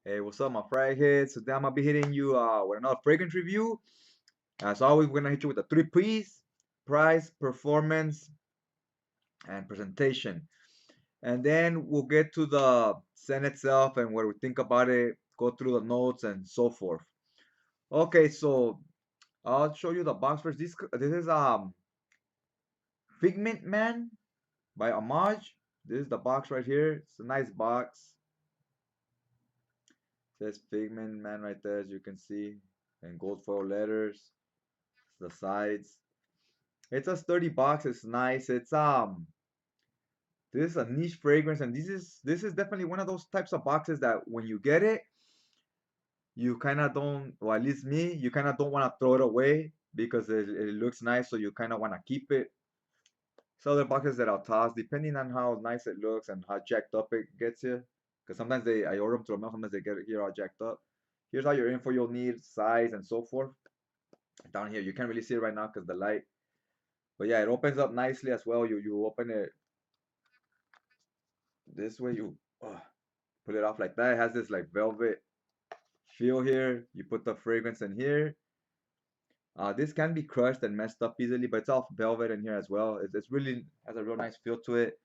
Hey, what's up, my frag heads? Today I'm gonna be hitting you with another fragrance review. As always, we're gonna hit you with the three P's: price, performance, and presentation. And then we'll get to the scent itself and what we think about it, go through the notes and so forth. Okay, so I'll show you the box first. This is Figment Man by Amaouge. This is the box right here. It's a nice box. It says Figment Man right there, as you can see, in gold foil letters. The sides. It's a sturdy box. It's nice. This is a niche fragrance, and this is definitely one of those types of boxes that when you get it, you kind of don't, or at least me, you kind of don't want to throw it away because it looks nice, so you kind of want to keep it. So other boxes that I'll toss, depending on how nice it looks and how jacked up it gets here. Because sometimes I order them through the mail, sometimes they get it here all jacked up. Here's all your info you'll need, size and so forth. Down here, you can't really see it right now because the light. But yeah, it opens up nicely as well. You open it this way, you pull it off like that. It has this like velvet feel here. You put the fragrance in here. This can be crushed and messed up easily, but it's all velvet in here as well. It's really has a real nice feel to it.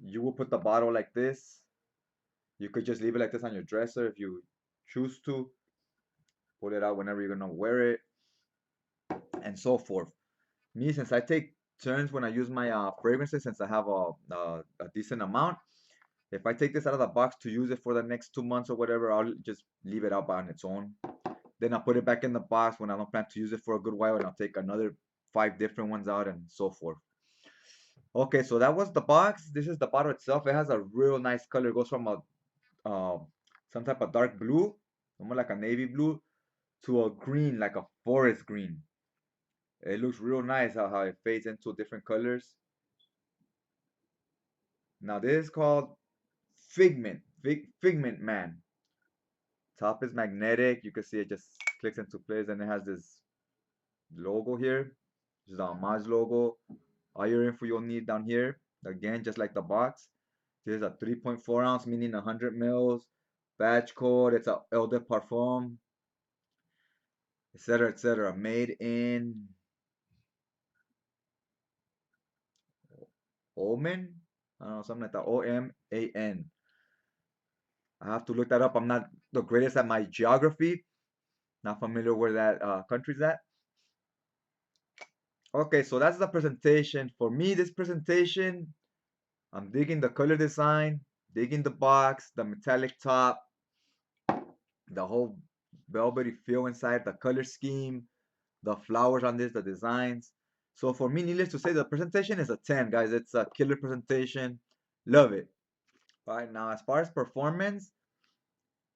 You will put the bottle like this. You could just leave it like this on your dresser if you choose to. Pull it out whenever you're gonna wear it, and so forth. Me, since I take turns when I use my fragrances, since I have a decent amount, if I take this out of the box to use it for the next 2 months or whatever, I'll just leave it out on its own. Then I'll put it back in the box when I don't plan to use it for a good while, and I'll take another 5 different ones out and so forth. Okay, so that was the box. This is the bottle itself. It has a real nice color. It goes from a uh, some type of dark blue, almost like a navy blue, to a green, like a forest green. It looks real nice how it fades into different colors. Now this is called Figment Man. Top is magnetic. You can see it just clicks into place, and it has this logo here. This is the Amaouge logo. All your info you'll need down here. Again, just like the box. This is a 3.4 ounce, meaning 100 mils. Batch code. It's a Eau de Parfum, etc., etc. Made in Oman. I don't know, something like that. Oman. I have to look that up. I'm not the greatest at my geography. Not familiar where that country's at. Okay, so that's the presentation. For me, this presentation, I'm digging the color design, digging the box, the metallic top, the whole velvety feel inside, the color scheme, the flowers on this, the designs. So for me, needless to say, the presentation is a 10, guys. It's a killer presentation. Love it. All right, now as far as performance,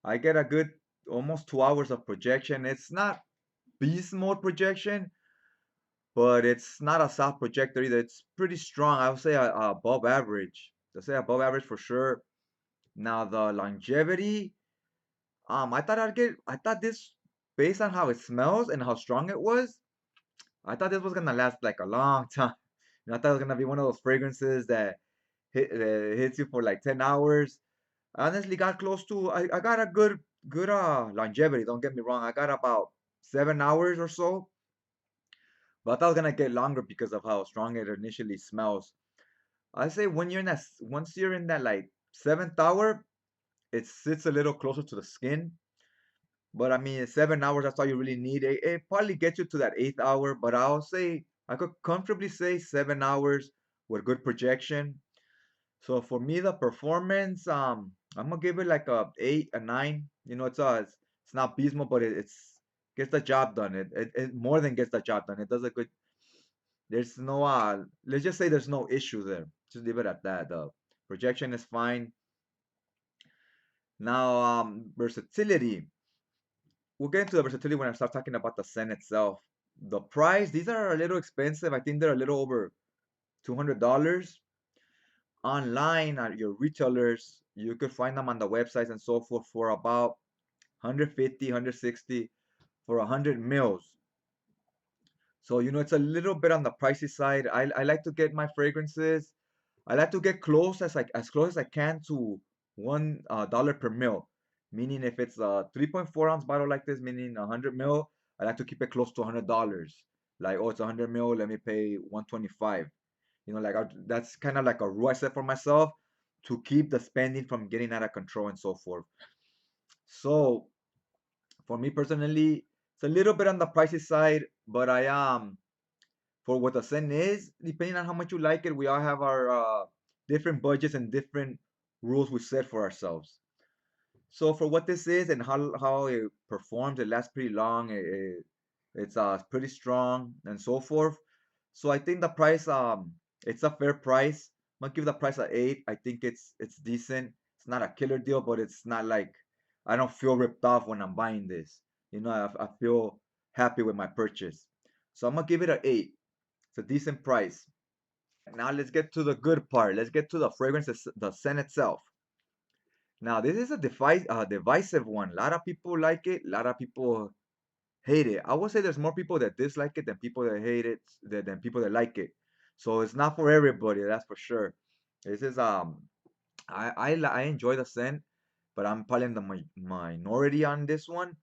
I get a good almost 2 hours of projection. It's not beast mode projection, but it's not a soft projector either. It's pretty strong. I would say above average. To say above average for sure. Now the longevity, I thought this, based on how it smells and how strong it was, I thought this was gonna last like a long time. I thought it was gonna be one of those fragrances that hits you for like 10 hours. I honestly got close to, I got a good longevity. Don't get me wrong. I got about 7 hours or so. But I thought it was gonna get longer because of how strong it initially smells. I say when you're in that, once you're in that like seventh hour, it sits a little closer to the skin. But I mean, 7 hours, that's all you really need. It probably gets you to that eighth hour, but I'll say I could comfortably say 7 hours with good projection. So for me, the performance, I'm gonna give it like a 8, a 9. You know, it's not beast mode, but it's gets the job done. It more than gets the job done. It does a good. There's no let's just say there's no issue there. Just leave it at that. The projection is fine. Now, versatility. We'll get into the versatility when I start talking about the scent itself. The price, these are a little expensive. I think they're a little over $200. Online at your retailers, you could find them on the websites and so forth for about 150, 160 for 100 mils. So, it's a little bit on the pricey side. I like to get my fragrances. I like to get close as close as I can to $1 per mil. Meaning if it's a 3.4 ounce bottle like this, meaning 100 mil, I like to keep it close to $100. Like, oh, it's 100 mil, let me pay 125. Like that's kind of like a rule I set for myself to keep the spending from getting out of control and so forth. So for me personally, it's a little bit on the pricey side, but I for what the scent is, depending on how much you like it, we all have our different budgets and different rules we set for ourselves. So for what this is and how it performs, it lasts pretty long. It's pretty strong and so forth. So I think the price it's a fair price. I'm gonna give the price a 8. I think it's decent. It's not a killer deal, but it's not like I don't feel ripped off when I'm buying this. I feel happy with my purchase. So I'm gonna give it a 8. It's a decent price. Now let's get to the good part. Let's get to the fragrance, the scent itself. Now this is a divisive one. A lot of people like it. A lot of people hate it. I would say there's more people that dislike it than people that hate it than people that like it. So it's not for everybody, that's for sure. This is I enjoy the scent, but I'm probably in the minority on this one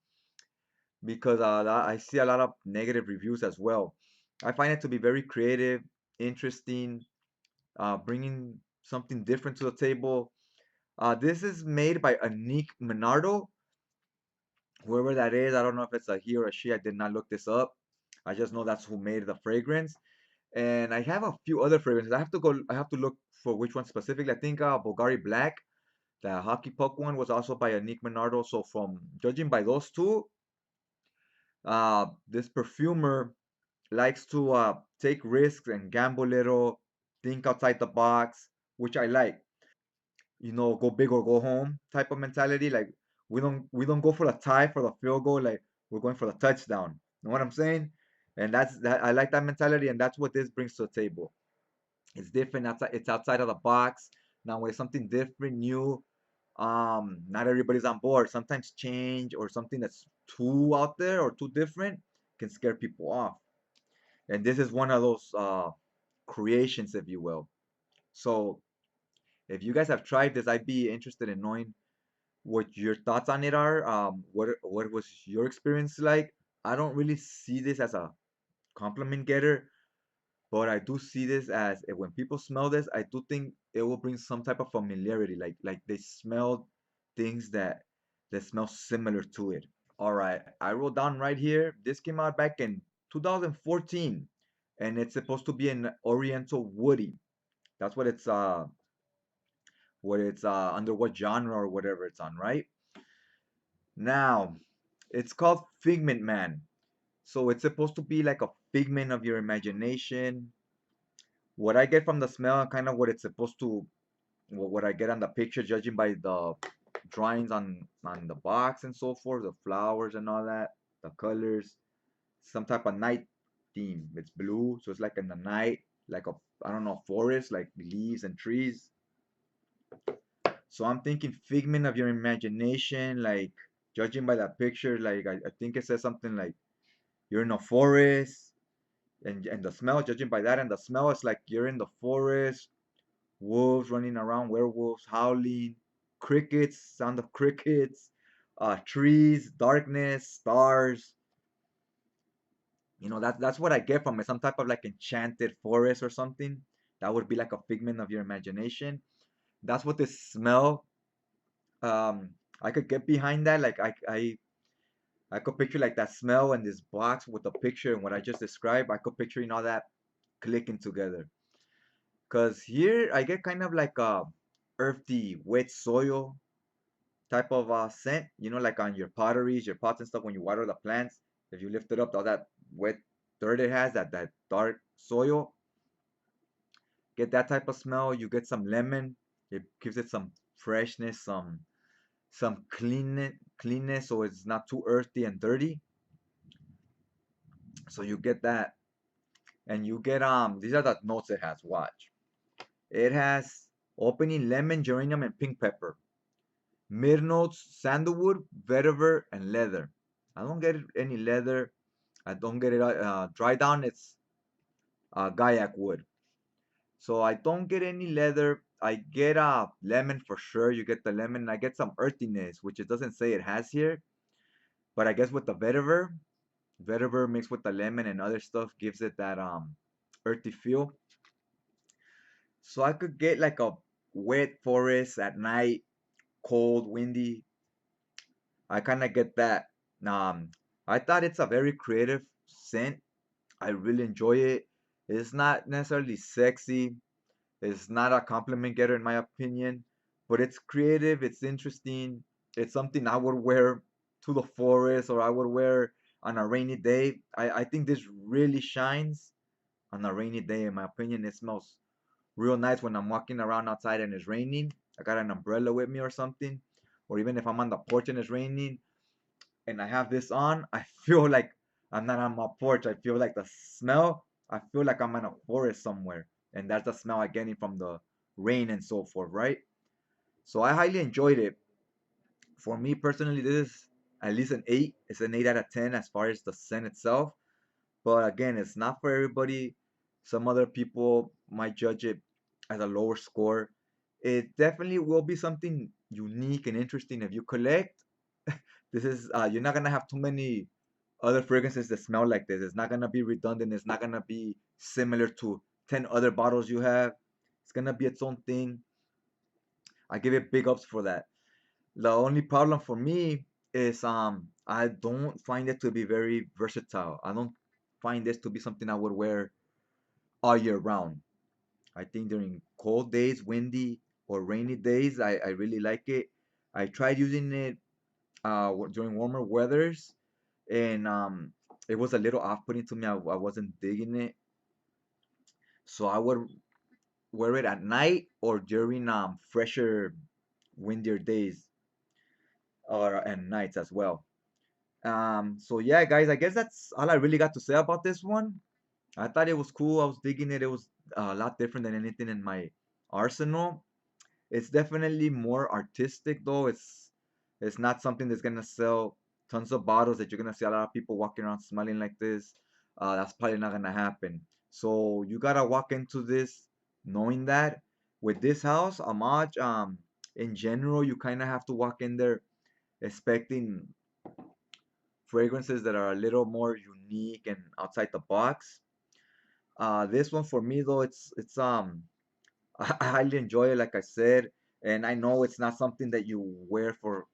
because I see a lot of negative reviews as well. I find it to be very creative, interesting, bringing something different to the table. This is made by Annick Menardo, whoever that is. I don't know if it's a he or a she. I did not look this up. I just know that's who made the fragrance. And I have a few other fragrances. I have to look for which one specifically. I think Bulgari Black, the hockey puck one, was also by Annick Menardo. So from judging by those two, this perfumer likes to take risks and gamble a little, think outside the box, which I like. Go big or go home type of mentality. Like we don't go for the tie for the field goal. Like we're going for the touchdown. You know what I'm saying? And that I like that mentality, and that's what this brings to the table. It's different. It's outside of the box. Now with something different, new. Not everybody's on board. Sometimes change or something that's too out there or too different can scare people off. And this is one of those creations, if you will. So if you guys have tried this, I'd be interested in knowing what your thoughts on it are. What was your experience like? I don't really see this as a compliment getter, but I do see this as when people smell this, I do think it will bring some type of familiarity, like they smell things that smell similar to it. All right, I wrote down right here. This came out back in 2014, and it's supposed to be an Oriental woody. That's what it's under what genre or whatever it's on, right? Now, it's called Figment Man. So it's supposed to be like a figment of your imagination. What I get from the smell and kind of what it's supposed to, what I get on the picture, judging by the drawings on the box and so forth, the flowers and all that, the colors, some type of night theme. It's blue, so it's like in the night, like a I don't know forest, like leaves and trees. So I'm thinking figment of your imagination, like judging by that picture, like I think it says something like you're in a forest, and the smell, judging by that, and the smell is like you're in the forest, wolves running around, werewolves howling, crickets, sound of crickets, trees, darkness, stars. That's what I get from it. Some type of like enchanted forest or something. That would be like a figment of your imagination. That's what this smell. I could get behind that. Like I could picture like that smell and this box with the picture and what I just described. I could picture all that clicking together. Cause here I get kind of like a earthy, wet soil type of scent. Like on your potteries, your pots and stuff when you water the plants. If you lift it up, all that wet dirt it has, that dark soil, get that type of smell. You get some lemon. It gives it some freshness, some cleanness, so it's not too earthy and dirty. So you get that, and you get these are the notes it has. Watch. It has opening lemon, geranium, and pink pepper. Mid notes sandalwood, vetiver, and leather. I don't get any leather. I don't get it dry down. It's gaiac wood. So I don't get any leather. I get lemon for sure. You get the lemon. I get some earthiness, which it doesn't say it has here, but I guess with the vetiver mixed with the lemon and other stuff gives it that earthy feel. So I could get like a wet forest at night, cold, windy. I kind of get that. Um, I thought it's a very creative scent. I really enjoy it. It's not necessarily sexy. It's not a compliment getter in my opinion, but it's creative. It's interesting. It's something I would wear to the forest or I would wear on a rainy day. I think this really shines on a rainy day. In my opinion, it smells real nice when I'm walking around outside and it's raining. I got an umbrella with me or something, or even if I'm on the porch and it's raining and I have this on, I feel like I'm not on my porch. I feel like the smell, I feel like I'm in a forest somewhere. And that's the smell I'm getting from the rain and so forth, right? So I highly enjoyed it. For me personally, this is at least an 8. It's an 8 out of 10 as far as the scent itself. But again, it's not for everybody. Some other people might judge it as a lower score. It definitely will be something unique and interesting if you collect. This is you're not gonna have too many other fragrances that smell like this. It's not gonna be redundant. It's not gonna be similar to 10 other bottles you have. It's gonna be its own thing. I give it big ups for that. The only problem for me is I don't find it to be very versatile. I don't find this to be something I would wear all year round. I think during cold days, windy or rainy days, I really like it. I tried using it during warmer weathers, and it was a little off-putting to me. I wasn't digging it, so I would wear it at night or during fresher, windier days or and nights as well. So yeah, guys, I guess that's all I really got to say about this one. I thought it was cool. I was digging it. It was a lot different than anything in my arsenal. It's definitely more artistic though. It's not something that's gonna sell tons of bottles that you're gonna see a lot of people walking around smelling like this. That's probably not gonna happen. So you gotta walk into this knowing that with this house, Amaouge, in general, you kind of have to walk in there expecting fragrances that are a little more unique and outside the box. This one for me though, it's I highly enjoy it, like I said, and I know it's not something that you wear for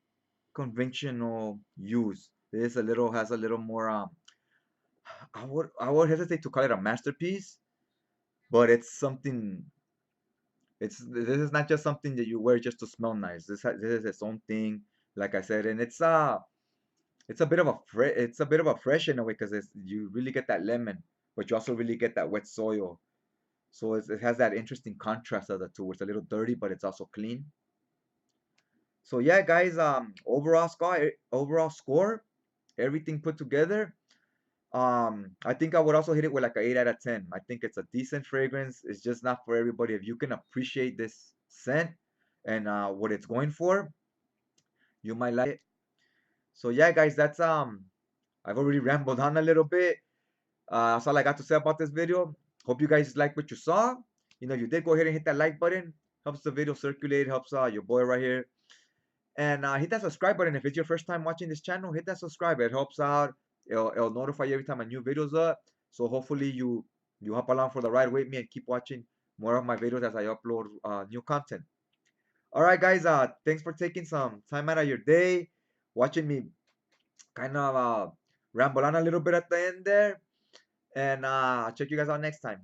conventional use. This a little has a little more I would hesitate to call it a masterpiece, but it's something. This is not just something that you wear just to smell nice. This is its own thing, like I said, and it's a bit of a it's a bit of a fresh in a way because you really get that lemon, but you also really get that wet soil. So it has that interesting contrast of the two. It's a little dirty, but it's also clean. So yeah, guys, overall score, everything put together. I think I would also hit it with like an 8 out of 10. I think it's a decent fragrance. It's just not for everybody. If you can appreciate this scent and what it's going for, you might like it. So yeah, guys, that's I've already rambled on a little bit. That's all I got to say about this video. Hope you guys like what you saw. You did go ahead and hit that like button. Helps the video circulate. Helps your boy right here. And hit that subscribe button if it's your first time watching this channel. Hit that subscribe. It helps out. It'll notify you every time a new video's up. So hopefully you hop along for the ride with me and keep watching more of my videos as I upload new content. All right, guys. Thanks for taking some time out of your day, watching me kind of ramble on a little bit at the end there. And I'll check you guys out next time.